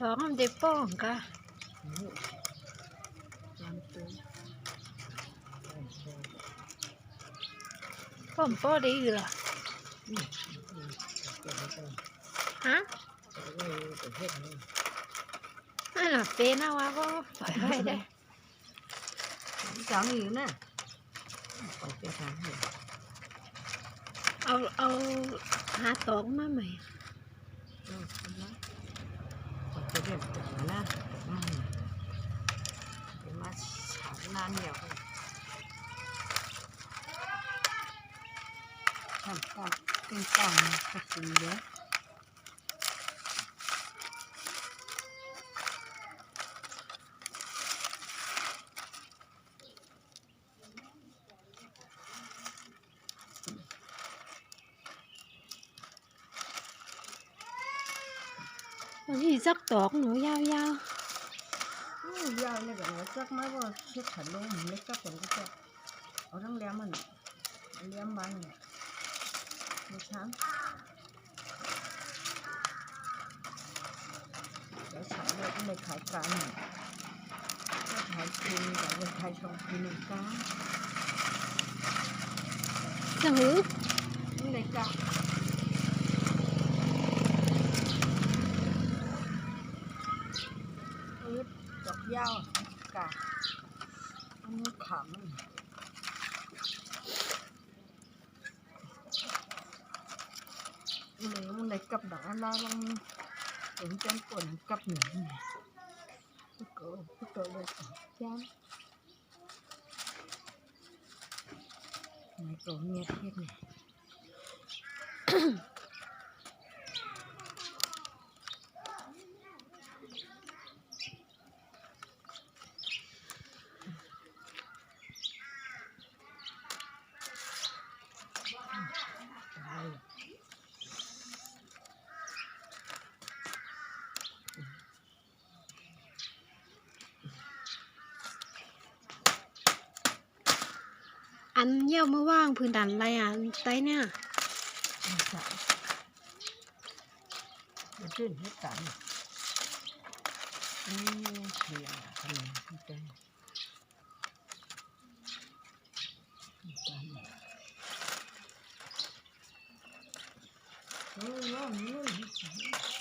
ท้องมันได้ป้องกะป้อมป้อได้อยู่หรอฮะนั่นน่ะเป็นนะวะก็ปล่อยไว้ได้จังอยู่นะเอาหาตอกมาใหม่จะเรียนถึงนะมาฉาบนานเดียวทำก่อนเป็นกล่องกระสีเยอะวันนี้สักตอกหนูยาวยาวเลยแบบนี้สักไม่ว่าเช็ดขันลงเล็กก็ผลก็จะเอาทั้งเลี้ยมมันเลี้ยมบ้านเนี่ยมีช้างเดี๋ยวฉันเลยก็เลยขายปลาหนึ่งก็ขายคืนกับเลยขายชงคืนหนึ่งก้าจะหือนี่เลยก้าดอกยาวกาอันนี้ขำมันเลยกับดอกอะไรลองถึงจันปนกับหนึ่งก็เลยจันในตัวเมียเทียบเนี่ยอันเยี่ยวมาว่างพื้นดันอะไรอ่ะไตเนี่ยมันขึ้นให้ตันนี่เสียงทำไมไม่ได้โอ้ยว่ามัน